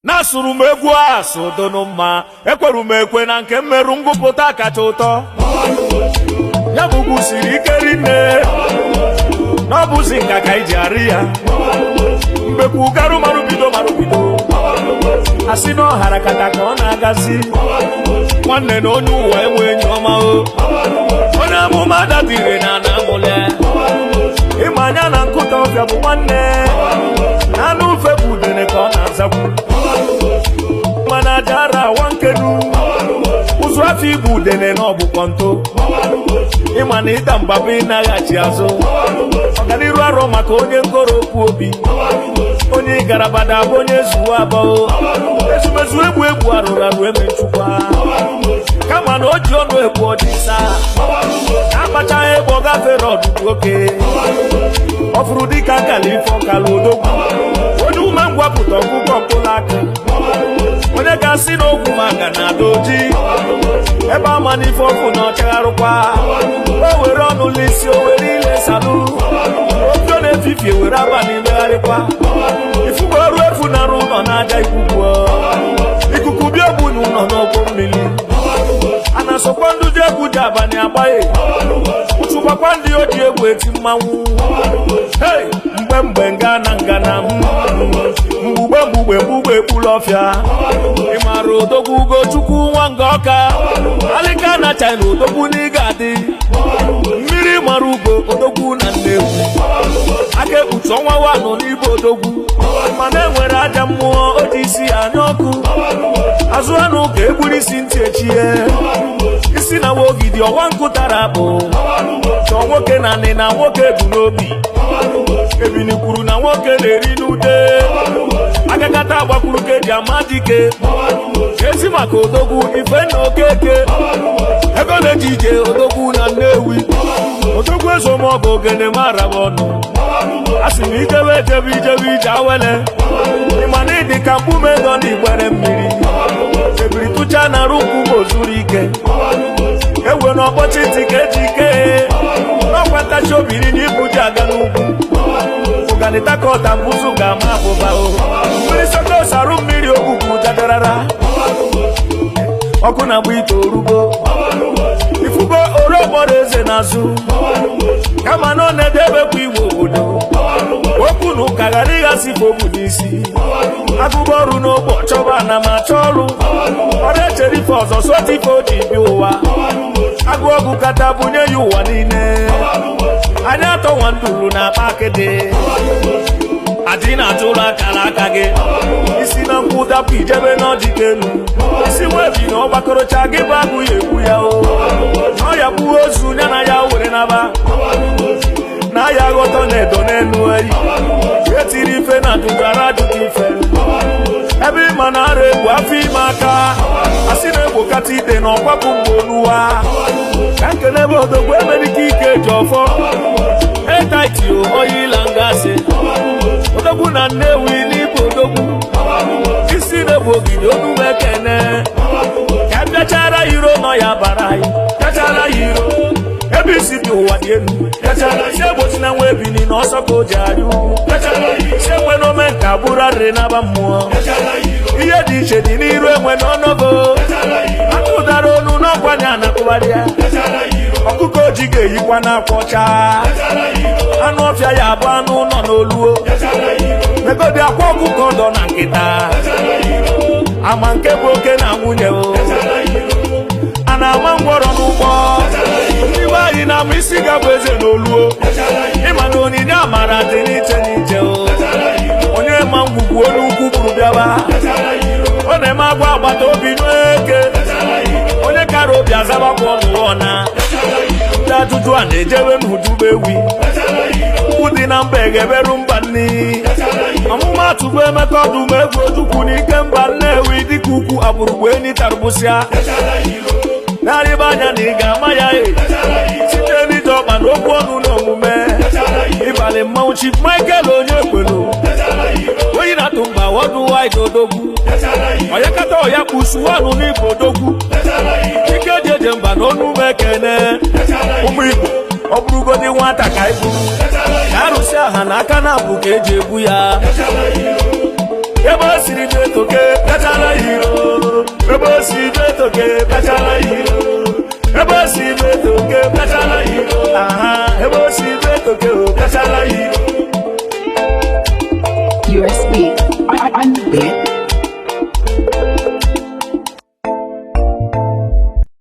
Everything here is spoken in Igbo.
Nasụrụ m egwu asụ donu mma ekweru m ekwe na nke mmerụ ngụpụta kacha ụtọ ya bụ ugwu siri ike rinne na ọ bụzi nka ka iji arị ya mbekwu garụ marụbido asị na ọhara kata ka ọ na-agazi nwanne na onye ụwa enwe enyi ọma o onye amụma dabire na na-amụle ịma anya na nkụta ọbịa bụ nwanne na anụ ufe bụ udene ka ọ na-azakwu mana ajara awa nkenu ụzụ afọ ibu udene na ọbụkọ nto ịma na ịda mgbaba ịnaghachi azụ ọganiru arọ maka onye ngorokwu obi onye ịgarabada bụ onye zuwa abụọ ezumezu egwu arụrụ arụ emechukwa kama na o ji ọnụ egwu ọdịsa na-akpachaghị ebe ọ gafere ọdụdụ oke ọ fụrụ dịka nkala ife ọkala odogwu onye ume ngwapụta ọkụkọ mkpụrụ akụ onye ga-asị na ogwu maka na ada oji ebe ama n'ife ọkụ na ọchagharụkwa o were ọnụ l'isi o were ile salụ ofe ọ na-efifie were abalị megharịkwa ifugo ọrụ efu na-arụ ụlọ na-aja ikuku bịa ogbu na ụlọ n'ọgbọ mmiri a na-asọkwa nduzi egwu ji abalị agbaghị ụtụgbakwa ndị o ji egwu eti mmanwụ mgbe ngana mgbugbe ekpuru ọfịa ịmara odogwu ugochukwu nwa nga ọka alịka na china odogwu n'ịga adị mmiri mara ugo odogwu na nnewu aka ekpuchi ọnwa wanụ n'ibe odogwu mana enwere aja mmụọ o ji isi anya ọkụ azụ anụ ka egburu isi ntị echie isi na wogidi ọwa nkụtara bụ chọọ nwoke na nị na nwoke bụ n'obi ebini kwuru na nwoke na-eri n'ude agakata agbakwuru ka eji ama dike ezi maka odogwu ife na okeke ego na-eji ije odogwu na nnewi odogwu ezomọgụ ogene mara m ọnụ a sị na ijebe ije awele ịmana ịdị ka mkpume nọ n'igbere mmiri ebiri tụcha na rukwu ozuru ike ewe na ọkpọchi ntị ka eji ike n'ọkwa ntachi obiri na ibu ji aga n'ugwu ụganịta ka ọta mbụzụ ga-ama abụba mmiri sokos arụ mmiri ogwugwu jadarara ọkụ na-agba ite orugo ifugo orokpọrọ eze n'azụ kama na ọ na-edebekwa igwe obodo okwu na ụka ghara ịghasị fobu n'isi agụba ọrụ n'ogbo chọba na ma chọọ ọrụ ọrụ echere ife ọzọ sota ife o ji bịa ụwa agụ ọgụ kata bunye ya ụwa niile anyị atọ nwa nduru na akpa akịdị adị na-atụrụ akara aka gị isi na nkwụ dapụ ijebe n'ọdịka elu isi nwebi na ọgbakọrọcha gị bụ agụ ya ekwu ya o na ọya gbuo ozu ya na ya were naba na ya ghọtọ na edo n'elu eyi etiri ife na dugara ajụta ife ebe ịma na ara egwu afọ ime aka asị na-egbokata ite na ọkwapụ mgbe oluwa ka nkele ebe odogwu emerike ike ji ọfọ etaitio oyi ila ngasị odogwu na nnewi n'ibu odogwu isi na-egbu ogidi onume kene ka bịachara iro nọ ya bara anyị bịachara ya iro ebe isi dị ụwa dị elu isi egbochi na nwa ebini na ọsọ ka o ji arị isi enwe n'ome nka bụrụ arịrị n'aba mmụọ ihe dị iche dị n'iru enwe n'ọnọgo aka ụdara onu n'ọkwanye a na-akpụgharị ya ọkụkọ oji ga-eyikwa n'akwa ọcha anụ ọfịa ya abụ anụ nọ n'oluo megodi akwa ọkụkọ dọ na nkịta ama nke bụ oke na nwunye o a na-ama ngwọrọ n'ụgbọ ndị be anyị na-ama isi gabụ eze n'oluo ịma na onyinye amara dị n'iche n'iche o onye ma ngwugwu olu ukwu kwuru bịaba ọ na-eme agwa agbata obi n'eke onye kara obi azabakwa ọnụ na ndị ajụjụ a na-ejebe n'udube ewi ukwu dị na mba egeberu mba nni ọmụmatụ bụ emeka ọdụm egwu ojukwu n'ike mba nnewi dịka ukwu agbụrụgbu enyi tarụbụsịa narịba anya na ị ga-ama ya site n'ije ọkpa na okwu ọnụ na omume ịbalị mmanwụ Chief Michael onye ekwelu onye na-atụ mba wọdụ wide odogwu onyekata ọya kpusu ọnụ n'Igbo odogwu ike ji eje mba na onu ume kene ụmụ Igbo ọ bụrụgodi nwata ka iburu ka arụsị aha na aka na abụ ka eji egbu ya ebe o siri dị eto